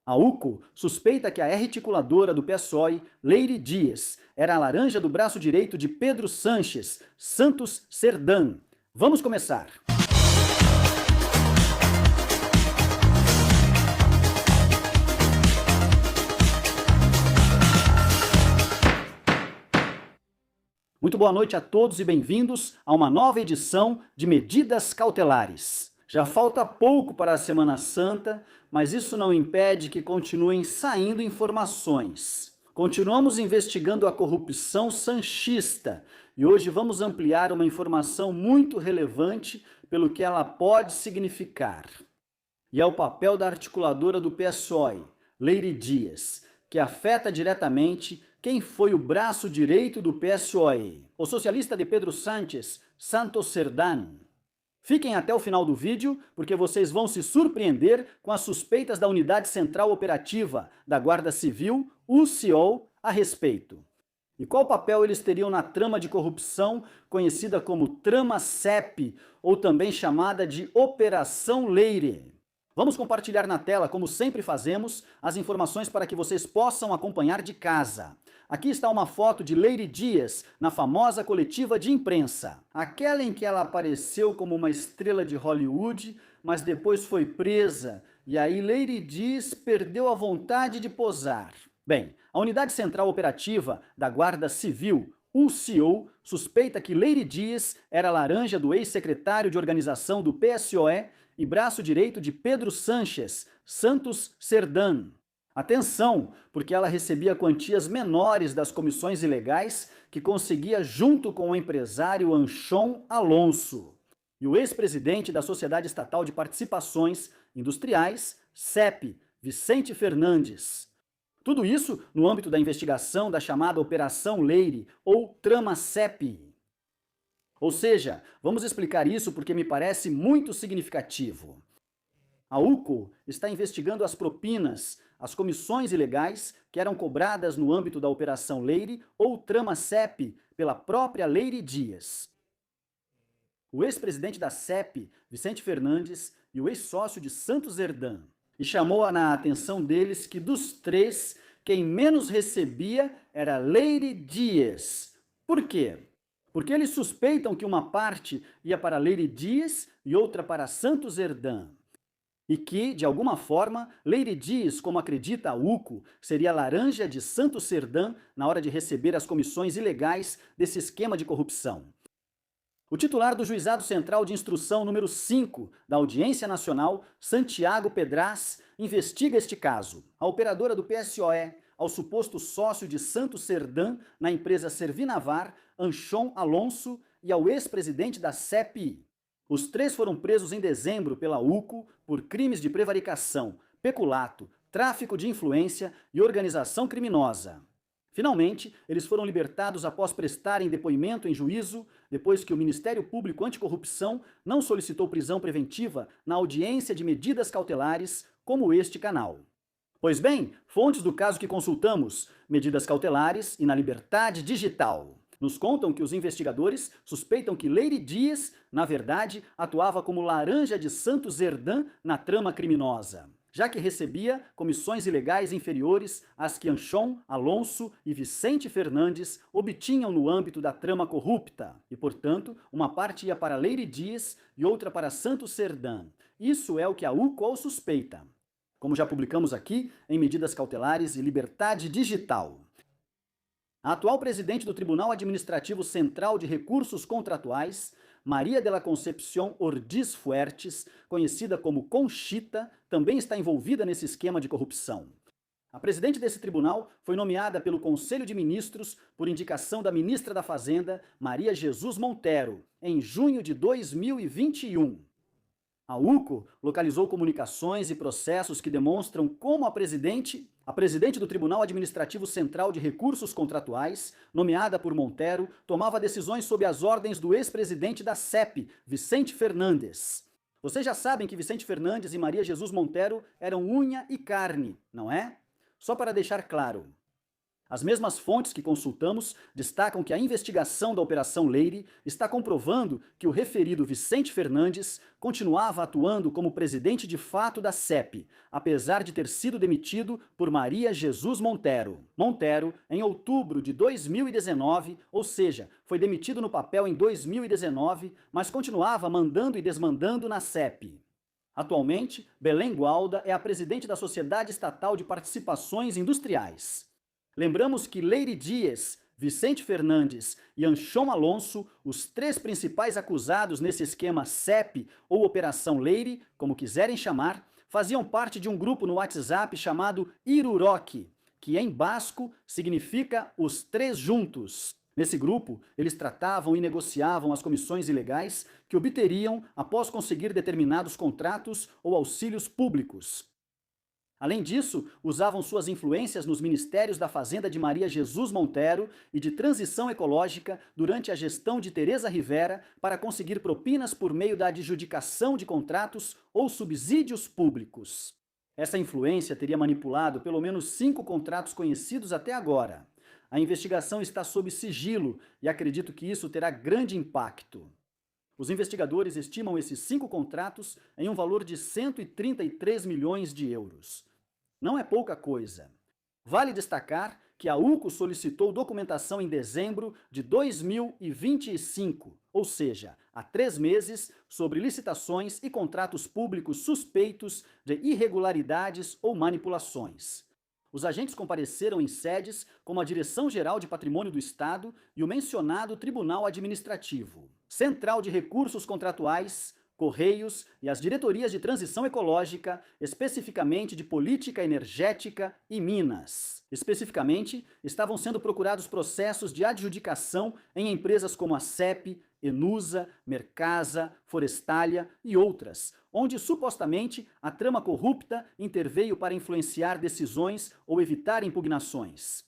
A UCO suspeita que a articuladora do PSOE, Leire Dias, era a laranja do braço direito de Pedro Sanches, Santos Serdã. Vamos começar. Muito boa noite a todos e bem-vindos a uma nova edição de Medidas Cautelares. Já falta pouco para a Semana Santa, mas isso não impede que continuem saindo informações. Continuamos investigando a corrupção sanchista e hoje vamos ampliar uma informação muito relevante pelo que ela pode significar. E é o papel da articuladora do PSOE, Leire Dias, que afeta diretamente quem foi o braço direito do PSOE, o socialista de Pedro Sánchez, Santos Serdã. Fiquem até o final do vídeo, porque vocês vão se surpreender com as suspeitas da Unidade Central Operativa da Guarda Civil, UCO, a respeito. E qual papel eles teriam na trama de corrupção conhecida como Trama CEP, ou também chamada de Operação Leire. Vamos compartilhar na tela, como sempre fazemos, as informações para que vocês possam acompanhar de casa. Aqui está uma foto de Leire Dias na famosa coletiva de imprensa. Aquela em que ela apareceu como uma estrela de Hollywood, mas depois foi presa, e aí Leire Dias perdeu a vontade de posar. Bem, a Unidade Central Operativa da Guarda Civil, UCO, suspeita que Leire Dias era a laranja do ex-secretário de organização do PSOE e braço direito de Pedro Sanches, Santos Serdã. Atenção, porque ela recebia quantias menores das comissões ilegais que conseguia junto com o empresário Anchon Alonso. E o ex-presidente da Sociedade Estatal de Participações Industriais, CEP, Vicente Fernandes. Tudo isso no âmbito da investigação da chamada Operação Leire, ou Trama CEP. Ou seja, vamos explicar isso porque me parece muito significativo. A UCO está investigando as propinas, as comissões ilegais que eram cobradas no âmbito da Operação Leire ou Trama CEP pela própria Leire Dias. O ex-presidente da CEP, Vicente Fernandes, e o ex-sócio de Santos Serdã. E chamou na atenção deles que dos três, quem menos recebia era Leire Dias. Por quê? Porque eles suspeitam que uma parte ia para Leire Dias e outra para Santos Serdã. E que, de alguma forma, Leire Dias, como acredita a UCO, seria a laranja de Santos Serdã na hora de receber as comissões ilegais desse esquema de corrupção. O titular do Juizado Central de Instrução número 5 da Audiência Nacional, Santiago Pedraz, investiga este caso. A operadora do PSOE, ao suposto sócio de Santos Serdã na empresa Servinavar, Anchon Alonso, e ao ex-presidente da CEP. Os três foram presos em dezembro pela UCO por crimes de prevaricação, peculato, tráfico de influência e organização criminosa. Finalmente, eles foram libertados após prestarem depoimento em juízo, depois que o Ministério Público Anticorrupção não solicitou prisão preventiva na audiência de medidas cautelares, como este canal. Pois bem, fontes do caso que consultamos, Medidas Cautelares e na Liberdade Digital, nos contam que os investigadores suspeitam que Leire Dias, na verdade, atuava como laranja de Santos Serdã na trama criminosa, já que recebia comissões ilegais inferiores às que Anchon Alonso e Vicente Fernandes obtinham no âmbito da trama corrupta, e, portanto, uma parte ia para Leire Dias e outra para Santos Serdã. Isso é o que a UCO suspeita, como já publicamos aqui em Medidas Cautelares e Liberdade Digital. A atual presidente do Tribunal Administrativo Central de Recursos Contratuais, Maria de la Concepción Ordiz Fuertes, conhecida como Conchita, também está envolvida nesse esquema de corrupção. A presidente desse tribunal foi nomeada pelo Conselho de Ministros por indicação da ministra da Fazenda, Maria Jesus Montero, em junho de 2021. A UCO localizou comunicações e processos que demonstram como a presidente do Tribunal Administrativo Central de Recursos Contratuais, nomeada por Montero, tomava decisões sob as ordens do ex-presidente da CEP, Vicente Fernandes. Vocês já sabem que Vicente Fernandes e Maria Jesus Montero eram unha e carne, não é? Só para deixar claro. As mesmas fontes que consultamos destacam que a investigação da Operação Leyre está comprovando que o referido Vicente Fernandes continuava atuando como presidente de fato da CEP, apesar de ter sido demitido por Maria Jesus Montero. Montero, em outubro de 2019, ou seja, foi demitido no papel em 2019, mas continuava mandando e desmandando na CEP. Atualmente, Belém Gualda é a presidente da Sociedade Estatal de Participações Industriais. Lembramos que Leyre Dias, Vicente Fernandes e Anchon Alonso, os três principais acusados nesse esquema CEP ou Operação Leyre, como quiserem chamar, faziam parte de um grupo no WhatsApp chamado Iruroque, que em basco significa os três juntos. Nesse grupo, eles tratavam e negociavam as comissões ilegais que obteriam após conseguir determinados contratos ou auxílios públicos. Além disso, usavam suas influências nos ministérios da Fazenda de Maria Jesus Montero e de Transição Ecológica durante a gestão de Tereza Rivera para conseguir propinas por meio da adjudicação de contratos ou subsídios públicos. Essa influência teria manipulado pelo menos 5 contratos conhecidos até agora. A investigação está sob sigilo e acredito que isso terá grande impacto. Os investigadores estimam esses 5 contratos em um valor de 133 milhões de euros. Não é pouca coisa. Vale destacar que a UCO solicitou documentação em dezembro de 2025, ou seja, há 3 meses, sobre licitações e contratos públicos suspeitos de irregularidades ou manipulações. Os agentes compareceram em sedes como a Direção-Geral de Patrimônio do Estado e o mencionado Tribunal Administrativo, Central de Recursos Contratuais, Correios e as diretorias de transição ecológica, especificamente de política energética e Minas. Especificamente, estavam sendo procurados processos de adjudicação em empresas como a CEP, Enusa, Mercasa, Forestalia e outras, onde supostamente a trama corrupta interveio para influenciar decisões ou evitar impugnações.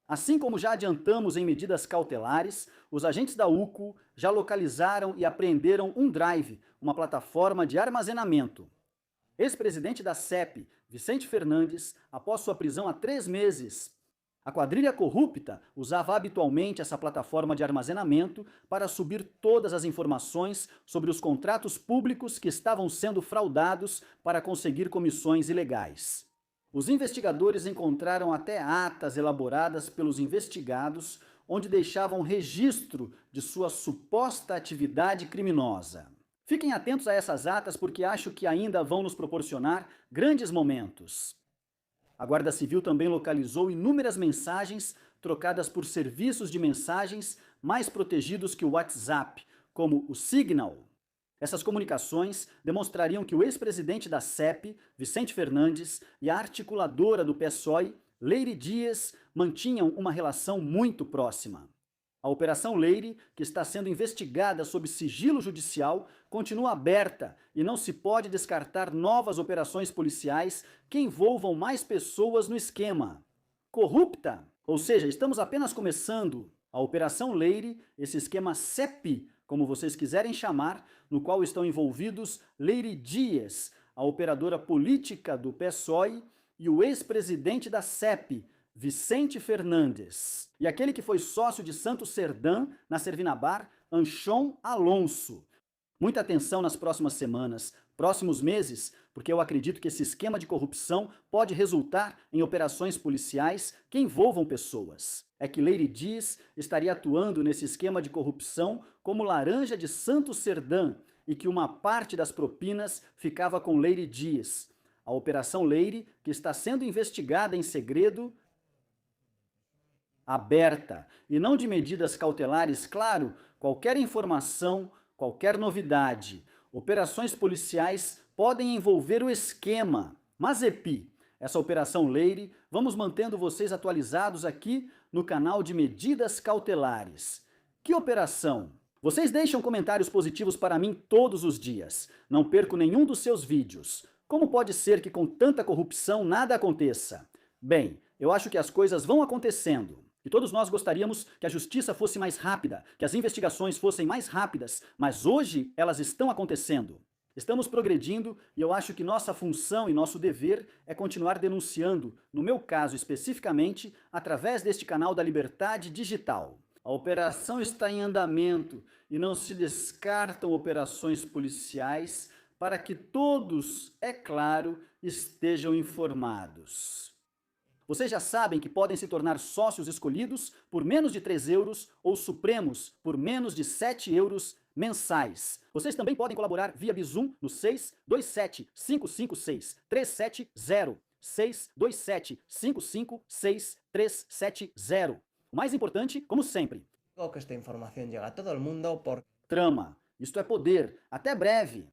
Assim como já adiantamos em medidas cautelares, os agentes da UCO já localizaram e apreenderam um drive, uma plataforma de armazenamento. Ex-presidente da CEP, Vicente Fernandes, após sua prisão há 3 meses, a quadrilha corrupta usava habitualmente essa plataforma de armazenamento para subir todas as informações sobre os contratos públicos que estavam sendo fraudados para conseguir comissões ilegais. Os investigadores encontraram até atas elaboradas pelos investigados, onde deixavam registro de sua suposta atividade criminosa. Fiquem atentos a essas atas porque acho que ainda vão nos proporcionar grandes momentos. A Guarda Civil também localizou inúmeras mensagens trocadas por serviços de mensagens mais protegidos que o WhatsApp, como o Signal. Essas comunicações demonstrariam que o ex-presidente da CEP, Vicente Fernandes, e a articuladora do PSOE, Leyre Dias, mantinham uma relação muito próxima. A Operação Leyre, que está sendo investigada sob sigilo judicial, continua aberta e não se pode descartar novas operações policiais que envolvam mais pessoas no esquema. Corrupta? Ou seja, estamos apenas começando. A Operação Leyre, esse esquema CEP, como vocês quiserem chamar, no qual estão envolvidos Leyre Dias, a operadora política do PSOE, e o ex-presidente da CEP, Vicente Fernandes. E aquele que foi sócio de Santos Serdã, na Servinabar, Anchon Alonso. Muita atenção nas próximas semanas, próximos meses, porque eu acredito que esse esquema de corrupção pode resultar em operações policiais que envolvam pessoas. É que Leyre Dias estaria atuando nesse esquema de corrupção como laranja de Santos Serdã e que uma parte das propinas ficava com Leyre Dias. A Operação Leyre, que está sendo investigada em segredo, aberta, e não de medidas cautelares, claro, qualquer informação, qualquer novidade. Operações policiais podem envolver o esquema. Mas, essa Operação Leyre, vamos mantendo vocês atualizados aqui no canal de Medidas Cautelares. Que operação? Vocês deixam comentários positivos para mim todos os dias. Não perco nenhum dos seus vídeos. Como pode ser que com tanta corrupção nada aconteça? Bem, eu acho que as coisas vão acontecendo. E todos nós gostaríamos que a justiça fosse mais rápida, que as investigações fossem mais rápidas, mas hoje elas estão acontecendo. Estamos progredindo e eu acho que nossa função e nosso dever é continuar denunciando, no meu caso especificamente, através deste canal da Liberdade Digital. A operação está em andamento e não se descartam operações policiais para que todos, é claro, estejam informados. Vocês já sabem que podem se tornar sócios escolhidos por menos de 3 euros ou supremos por menos de 7 euros mensais. Vocês também podem colaborar via Bizum no 627 556 370. 627 556 370. O mais importante, como sempre, Digo que esta información llega a todo el mundo por trama. Isto é poder. Até breve!